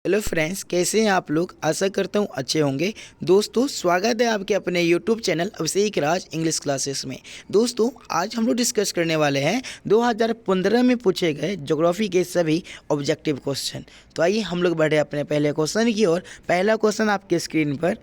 Hello friends, कैसे हैं आप लोग। आशा करता हूँ अच्छे होंगे। दोस्तों, स्वागत है आपके अपने यूट्यूब चैनल अभिषेक राज इंग्लिश क्लासेस में। दोस्तों, आज हम लोग डिस्कस करने वाले हैं 2015 में पूछे गए ज्योग्राफी के सभी ऑब्जेक्टिव क्वेश्चन। तो आइए हम लोग बढ़े अपने पहले क्वेश्चन की ओर। पहला क्वेश्चन आपके स्क्रीन पर,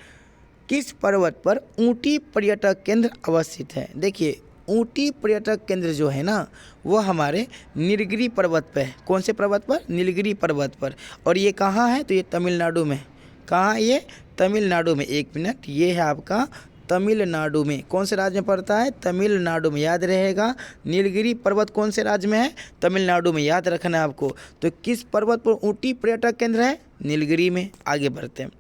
किस पर्वत पर ऊटी पर्यटक केंद्र अवस्थित है। देखिए, ऊटी पर्यटक केंद्र जो है ना, वो हमारे नीलगिरी पर्वत पे है। कौन से पर्वत पर? नीलगिरी पर्वत पर। और ये कहाँ है? तो ये तमिलनाडु में। कहाँ ये? तमिलनाडु में। एक मिनट, ये है आपका तमिलनाडु में। कौन से राज्य में पड़ता है? तमिलनाडु में। याद रहेगा, नीलगिरी पर्वत कौन से राज्य में है? तमिलनाडु में। याद रखना है आपको। तो किस पर्वत पर ऊटी पर्यटक केंद्र है? नीलगिरी में। आगे बढ़ते हैं।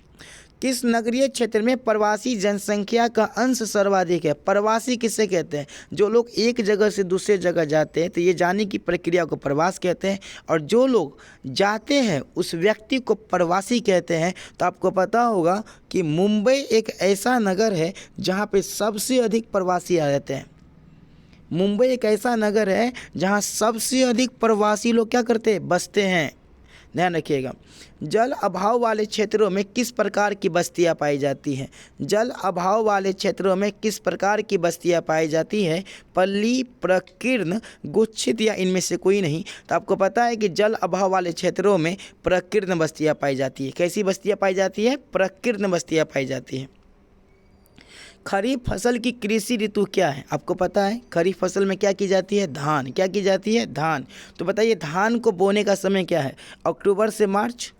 किस नगरीय क्षेत्र में प्रवासी जनसंख्या का अंश सर्वाधिक है? प्रवासी किसे कहते हैं? जो लोग एक जगह से दूसरे जगह जाते हैं, तो ये जाने की प्रक्रिया को प्रवास कहते हैं। और जो लोग जाते हैं उस व्यक्ति को प्रवासी कहते हैं। तो आपको पता होगा कि मुंबई एक ऐसा नगर है जहाँ पे सबसे अधिक प्रवासी आ जाते हैं। मुंबई एक ऐसा नगर है जहाँ सबसे अधिक प्रवासी लोग क्या करते हैं? बसते हैं। ध्यान रखिएगा। जल अभाव वाले क्षेत्रों में किस प्रकार की बस्तियां पाई जाती हैं? जल अभाव वाले क्षेत्रों में किस प्रकार की बस्तियां पाई जाती हैं? पल्ली, प्रकीर्ण, गुच्छित या इनमें से कोई नहीं। तो आपको पता है कि जल अभाव वाले क्षेत्रों में प्रकीर्ण बस्तियां पाई जाती है। कैसी बस्तियां पाई जाती है? प्रकीर्ण बस्तियां पाई जाती हैं। खरीफ फसल की कृषि ऋतु क्या है? आपको पता है खरीफ फसल में क्या की जाती है? धान। क्या की जाती है? धान। तो बताइए, धान को बोने का समय क्या है? अक्टूबर से मार्च,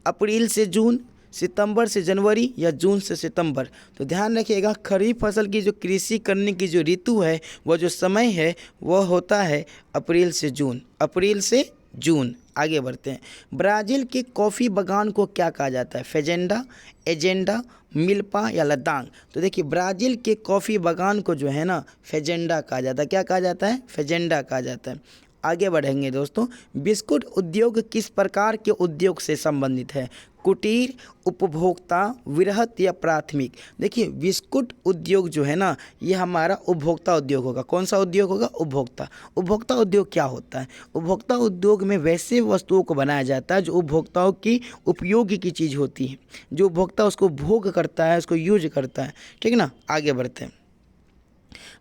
अप्रैल से जून, सितंबर से जनवरी या जून से सितंबर। तो ध्यान रखिएगा, खरीफ फसल की जो कृषि करने की जो ऋतु है, वह जो समय है, वह होता है अप्रैल से जून। अप्रैल से जून। आगे बढ़ते हैं। ब्राज़ील के कॉफ़ी बागान को क्या कहा जाता है? फेजेंडा, एजेंडा, मिल्पा या लद्दाख। तो देखिए, ब्राज़ील के कॉफ़ी बागान को जो है ना, फेजेंडा कहा जाता है। क्या कहा जाता है? फेजेंडा कहा जाता है। आगे बढ़ेंगे दोस्तों। बिस्कुट उद्योग किस प्रकार के उद्योग से संबंधित है? कुटीर, उपभोक्ता, वृहत या प्राथमिक। देखिए, बिस्कुट उद्योग जो है ना, ये हमारा उपभोक्ता उद्योग होगा। कौन सा उद्योग होगा? उपभोक्ता। उपभोक्ता उद्योग क्या होता है? उपभोक्ता उद्योग में वैसे वस्तुओं को बनाया जाता है जो उपभोक्ताओं की उपयोगी की चीज़ होती है, जो उपभोक्ता उसको भोग करता है, उसको यूज करता है। ठीक ना। आगे बढ़ते हैं।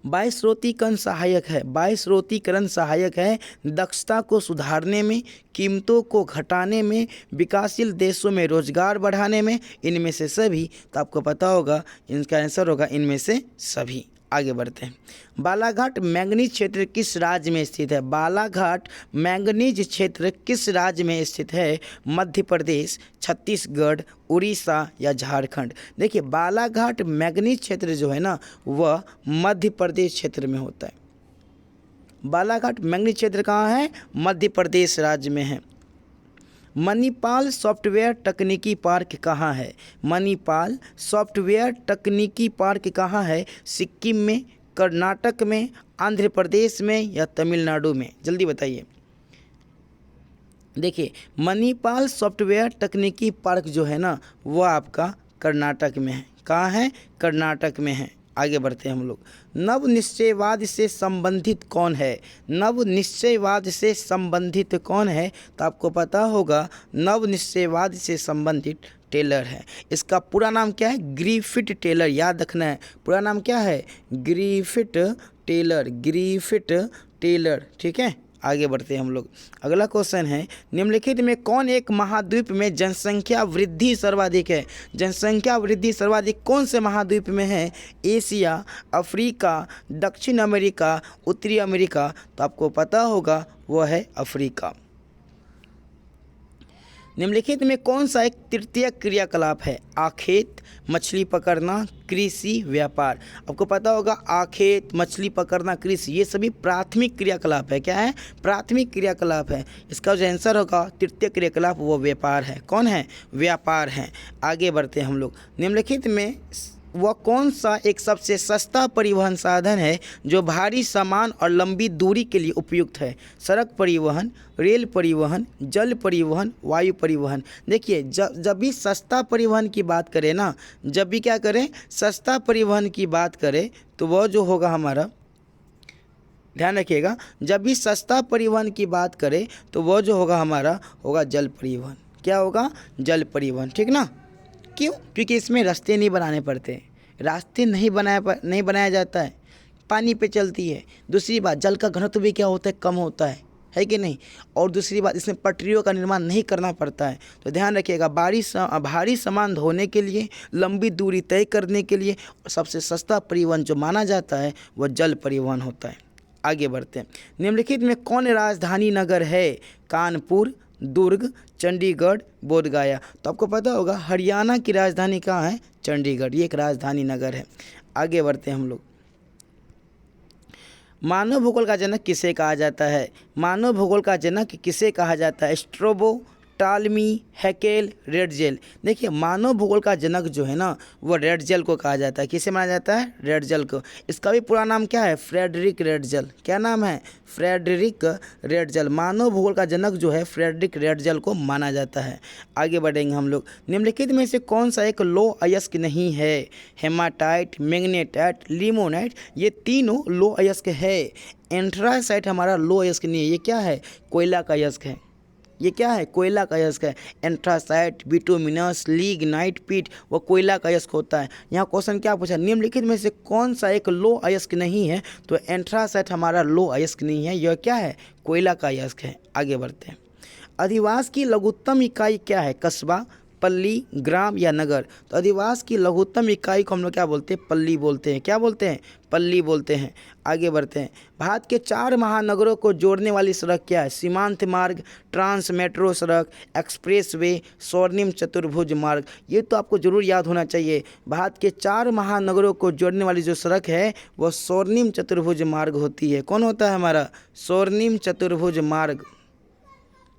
बाह्यस्रोतीकरण सहायक है। बाह्यस्रोतीकरण सहायक है दक्षता को सुधारने में, कीमतों को घटाने में, विकासशील देशों में रोजगार बढ़ाने में, इनमें से सभी। तो आपको पता होगा इनका आंसर होगा इनमें से सभी। आगे बढ़ते हैं। बालाघाट मैंगनीज क्षेत्र किस राज्य में स्थित है? बालाघाट मैंगनीज क्षेत्र किस राज्य में स्थित है? मध्य प्रदेश, छत्तीसगढ़, उड़ीसा या झारखंड। देखिए, बालाघाट मैंगनीज क्षेत्र जो है ना, वह मध्य प्रदेश क्षेत्र में होता है। बालाघाट मैंगनीज क्षेत्र कहाँ है? मध्य प्रदेश राज्य में है। मणिपाल सॉफ्टवेयर तकनीकी पार्क कहाँ है? मणिपाल सॉफ्टवेयर तकनीकी पार्क कहाँ है? सिक्किम में, कर्नाटक में, आंध्र प्रदेश में या तमिलनाडु में? जल्दी बताइए। देखिए, मणिपाल सॉफ्टवेयर तकनीकी पार्क जो है ना, वो आपका कर्नाटक में है। कहाँ है? कर्नाटक में है। आगे बढ़ते हैं हम लोग। नव निश्चयवाद से संबंधित कौन है? नव निश्चयवाद से संबंधित कौन है? तो आपको पता होगा, नव निश्चयवाद से संबंधित टेलर है। इसका पूरा नाम क्या है? Griffith Taylor. याद रखना है, पूरा नाम क्या है? Griffith Taylor. Griffith Taylor. ठीक है। आगे बढ़ते हैं हम लोग। अगला क्वेश्चन है, निम्नलिखित में कौन एक महाद्वीप में जनसंख्या वृद्धि सर्वाधिक है? जनसंख्या वृद्धि सर्वाधिक कौन से महाद्वीप में है? एशिया, अफ्रीका, दक्षिण अमेरिका, उत्तरी अमेरिका। तो आपको पता होगा वह है अफ्रीका। निम्नलिखित में कौन सा एक तृतीय क्रियाकलाप है? आखेट, मछली पकड़ना, कृषि, व्यापार। आपको पता होगा आखेट, मछली पकड़ना, कृषि, ये सभी प्राथमिक क्रियाकलाप है। क्या है? प्राथमिक क्रियाकलाप है। इसका जो आंसर होगा तृतीय क्रियाकलाप, वो व्यापार है। कौन है? व्यापार है। आगे बढ़ते हैं हम लोग। निम्नलिखित में वह कौन सा एक सबसे सस्ता परिवहन साधन है जो भारी सामान और लंबी दूरी के लिए उपयुक्त है? सड़क परिवहन, रेल परिवहन, जल परिवहन, वायु परिवहन। देखिए, जब भी सस्ता परिवहन की बात करें ना, जब भी क्या करें? सस्ता परिवहन की बात करें, तो वह जो होगा हमारा, ध्यान रखिएगा, जब भी सस्ता परिवहन की बात करें तो वह जो होगा हमारा होगा जल परिवहन। क्या होगा, जल परिवहन, ठीक ना। क्यों? क्योंकि इसमें रास्ते नहीं बनाने पड़ते, रास्ते नहीं बनाया जाता है, पानी पे चलती है। दूसरी बात, जल का घनत्व भी क्या होता है, कम होता है कि नहीं। और दूसरी बात, इसमें पटरियों का निर्माण नहीं करना पड़ता है। तो ध्यान रखिएगा, भारी सामान ढोने के लिए, लंबी दूरी तय करने के लिए सबसे सस्ता परिवहन जो माना जाता है वह जल परिवहन होता है। आगे बढ़ते हैं। निम्नलिखित में कौन राजधानी नगर है? कानपुर, दुर्ग, चंडीगढ़, बोधगया। तो आपको पता होगा हरियाणा की राजधानी कहाँ है? चंडीगढ़, ये एक राजधानी नगर है। आगे बढ़ते हैं हम लोग। मानव भूगोल का जनक किसे कहा जाता है? मानव भूगोल का जनक किसे कहा जाता है? Strobo, टालमी, Hückel, Ratzel. देखिए, मानव भूगोल का जनक जो है ना वो रेडजेल को कहा जाता है। किसे माना जाता है? रेडजेल को। इसका भी पूरा नाम क्या है? Friedrich Ratzel. क्या नाम है? Friedrich Ratzel. मानव भूगोल का जनक जो है फ्रेडरिक रेडजेल को माना जाता है। आगे बढ़ेंगे हम लोग। निम्नलिखित में से कौन सा एक लौह अयस्क नहीं है? Haematite, magnetite, limonite. ये तीनों लौह अयस्क है। एंथ्रासाइट हमारा लौह अयस्क नहीं है, ये क्या है? कोयला का अयस्क है। ये क्या है? कोयला का अयस्क है। एंथ्रासाइट, बिटुमिनस, लिग्नाइट, पीट वो कोयला का अयस्क होता है। यहाँ क्वेश्चन क्या पूछा? निम्नलिखित में से कौन सा एक लौह अयस्क नहीं है? तो एंथ्रासाइट हमारा लौह अयस्क नहीं है, यह क्या है? कोयला का अयस्क है। आगे बढ़ते हैं। अधिवास की लघुत्तम इकाई क्या है? कस्बा, पल्ली, ग्राम या नगर। तो अधिवास की लघुत्तम इकाई को हम लोग क्या बोलते हैं? पल्ली बोलते हैं। क्या बोलते हैं? पल्ली बोलते हैं। आगे बढ़ते हैं। भारत के 4 महानगरों को जोड़ने वाली सड़क क्या है? सीमांत मार्ग, ट्रांस मेट्रो सड़क, एक्सप्रेस वे, स्वर्णिम चतुर्भुज मार्ग। ये तो आपको जरूर याद होना चाहिए। भारत के 4 महानगरों को जोड़ने वाली जो सड़क है वह स्वर्णिम चतुर्भुज मार्ग होती है। कौन होता है हमारा? स्वर्णिम चतुर्भुज मार्ग,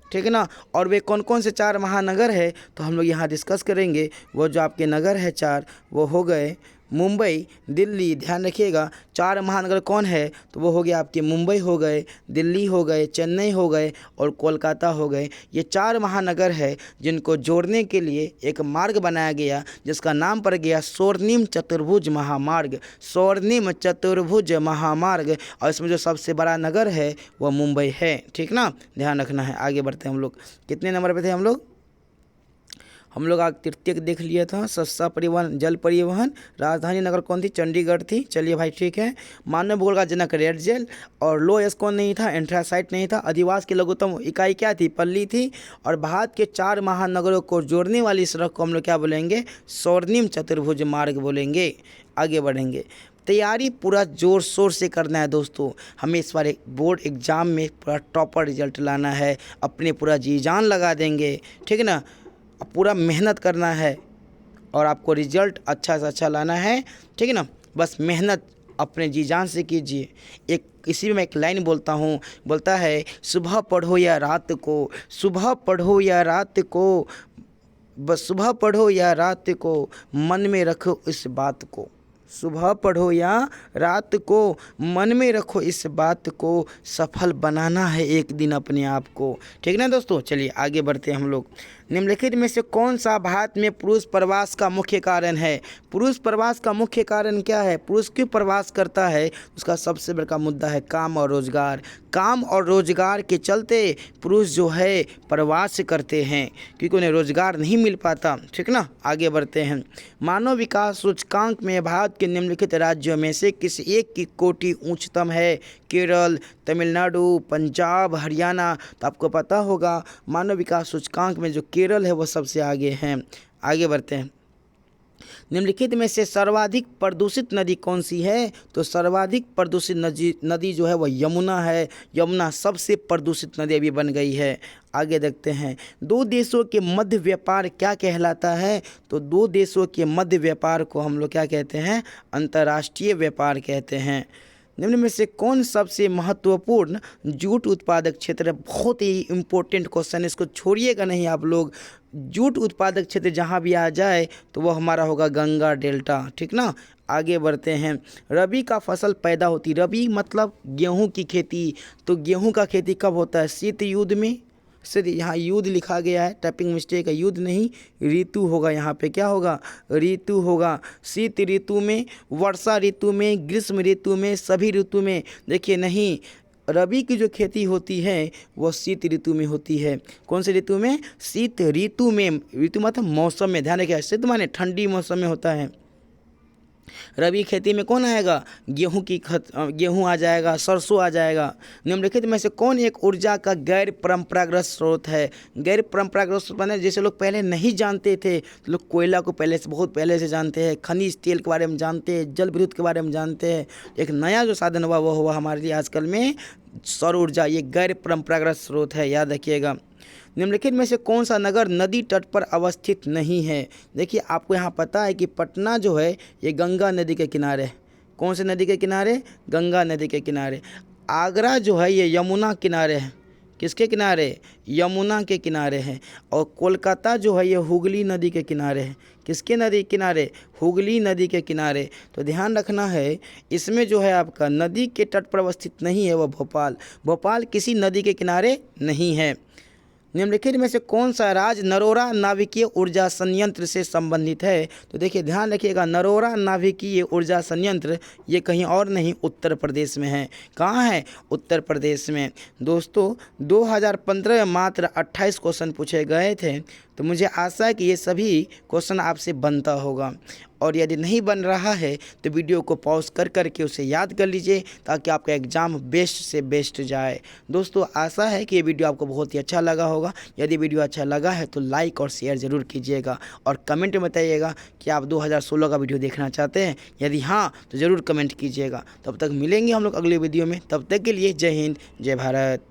ठीक है ना। और वे कौन कौन से 4 महानगर है तो हम लोग यहाँ डिस्कस करेंगे। वो जो आपके नगर है 4 वो हो गए मुंबई, दिल्ली। ध्यान रखिएगा, 4 महानगर कौन है तो वो हो गया आपके मुंबई हो गए, दिल्ली हो गए, चेन्नई हो गए और कोलकाता हो गए। ये 4 महानगर है जिनको जोड़ने के लिए एक मार्ग बनाया गया जिसका नाम पड़ गया स्वर्णिम चतुर्भुज महामार्ग। स्वर्णिम चतुर्भुज महामार्ग। और इसमें जो सबसे बड़ा नगर है वह मुंबई है, ठीक ना, ध्यान रखना है। आगे बढ़ते हैं हम लोग। कितने नंबर पे थे हम लोग? हम लोग आज तृतीय देख लिया था, सस्ता परिवहन, जल परिवहन। राजधानी नगर कौन थी? चंडीगढ़ थी। चलिए भाई, ठीक है। मानव भूगोल का जनक रेडजेल। और लौह अयस्क कौन नहीं था? एंथ्रासाइट नहीं था। अधिवास की लघुत्तम इकाई क्या थी? पल्ली थी। और भारत के 4 महानगरों को जोड़ने वाली सड़क को हम लोग क्या बोलेंगे? स्वर्णिम चतुर्भुज मार्ग बोलेंगे। आगे बढ़ेंगे। तैयारी पूरा जोर शोर से करना है दोस्तों। हमें इस बार बोर्ड एग्जाम में पूरा टॉपर रिजल्ट लाना है, अपने पूरा जी जान लगा देंगे, ठीक है ना। पूरा मेहनत करना है और आपको रिजल्ट अच्छा से अच्छा लाना है, ठीक है ना। बस मेहनत अपने जी जान से कीजिए। इसी में मैं एक लाइन बोलता हूँ, बोलता है सुबह पढ़ो या रात को, सुबह पढ़ो या रात को, बस सुबह पढ़ो या रात को, मन में रखो इस बात को। सुबह पढ़ो या रात को, मन में रखो इस बात को, सफल बनाना है एक दिन अपने आप को, ठीक ना दोस्तों। चलिए आगे बढ़ते हैं हम लोग। निम्नलिखित में से कौन सा भारत में पुरुष प्रवास का मुख्य कारण है? पुरुष प्रवास का मुख्य कारण क्या है? पुरुष क्यों प्रवास करता है? उसका सबसे बड़ा मुद्दा है काम और रोजगार। काम और रोजगार के चलते पुरुष जो है प्रवास करते हैं क्योंकि उन्हें रोजगार नहीं मिल पाता, ठीक ना। आगे बढ़ते हैं। मानव विकास सूचकांक में भारत के निम्नलिखित राज्यों में से किसी एक की कोटि उच्चतम है? केरल, तमिलनाडु, पंजाब, हरियाणा। तो आपको पता होगा मानव विकास सूचकांक में जो केरल है वो सबसे आगे हैं। आगे बढ़ते हैं। निम्नलिखित में से सर्वाधिक प्रदूषित नदी कौन सी है? तो सर्वाधिक प्रदूषित नदी जो है वह यमुना है। यमुना सबसे प्रदूषित नदी अभी बन गई है। आगे देखते हैं। 2 देशों के मध्य व्यापार क्या कहलाता है? तो 2 देशों के मध्य व्यापार को हम लोग क्या कहते हैं? अंतर्राष्ट्रीय व्यापार कहते हैं। निम्न में से कौन सबसे महत्वपूर्ण जूट उत्पादक क्षेत्र है? बहुत ही इम्पोर्टेंट क्वेश्चन, इसको छोड़िएगा नहीं आप लोग। जूट उत्पादक क्षेत्र जहाँ भी आ जाए तो वो हमारा होगा गंगा डेल्टा, ठीक ना। आगे बढ़ते हैं। रबी का फसल पैदा होती, रबी मतलब गेहूं की खेती। तो गेहूं का खेती कब होता है? शीत युद्ध में। सिर्फ यहाँ युद्ध लिखा गया है, टाइपिंग मिस्टेक है, युद्ध नहीं ऋतु होगा यहाँ पे। क्या होगा? ऋतु होगा। शीत ऋतु में, वर्षा ऋतु में, ग्रीष्म ऋतु में, सभी ऋतु में। देखिए नहीं, रबी की जो खेती होती है वो शीत ऋतु में होती है। कौन सी ऋतु में? शीत ऋतु में। ऋतु मतलब मौसम में, ध्यान रखिए, शीत माने ठंडी मौसम में होता है। रबी खेती में कौन आएगा? गेहूं आ जाएगा, सरसों आ जाएगा। निम्नलिखित में से कौन एक ऊर्जा का गैर परंपरागत स्रोत है? गैर परंपरागत स्रोत माने जैसे लोग पहले नहीं जानते थे, तो लोग कोयला को पहले से, बहुत पहले से जानते हैं, खनिज तेल के बारे में जानते हैं, जल विद्युत के बारे में जानते हैं। एक नया जो साधन हुआ वो हुआ हमारे लिए आजकल में सौर ऊर्जा। ये गैर परंपरागत स्रोत है, याद रखिएगा। निम्नलिखित में से कौन सा नगर नदी तट पर अवस्थित नहीं है? देखिए, आपको यहाँ पता है कि पटना जो है ये गंगा नदी के किनारे है। कौन से नदी के किनारे? गंगा नदी के किनारे। आगरा जो है ये यमुना किनारे है। किसके किनारे? यमुना के किनारे है। और कोलकाता जो है ये हुगली नदी के किनारे है। किसके नदी किनारे? हुगली नदी के किनारे। तो ध्यान रखना है, इसमें जो है आपका नदी के तट पर अवस्थित नहीं है वो भोपाल। भोपाल किसी नदी के किनारे नहीं है। निम्नलिखित में से कौन सा राज्य नरोरा नाभिकीय ऊर्जा संयंत्र से संबंधित है? तो देखिए, ध्यान रखिएगा, नरोरा नाभिकीय ऊर्जा संयंत्र ये कहीं और नहीं, उत्तर प्रदेश में है। कहाँ है? उत्तर प्रदेश में। दोस्तों, 2015 में मात्र 28 क्वेश्चन पूछे गए थे, तो मुझे आशा है कि ये सभी क्वेश्चन आपसे बनता होगा। और यदि नहीं बन रहा है तो वीडियो को पॉज कर करके उसे याद कर लीजिए, ताकि आपका एग्ज़ाम बेस्ट से बेस्ट जाए। दोस्तों, आशा है कि ये वीडियो आपको बहुत ही अच्छा लगा होगा। यदि वीडियो अच्छा लगा है तो लाइक और शेयर ज़रूर कीजिएगा, और कमेंट में बताइएगा कि आप 2016 का वीडियो देखना चाहते हैं। यदि हाँ तो ज़रूर कमेंट कीजिएगा। तब तक मिलेंगे हम लोग अगले वीडियो में। तब तक के लिए जय हिंद, जय भारत।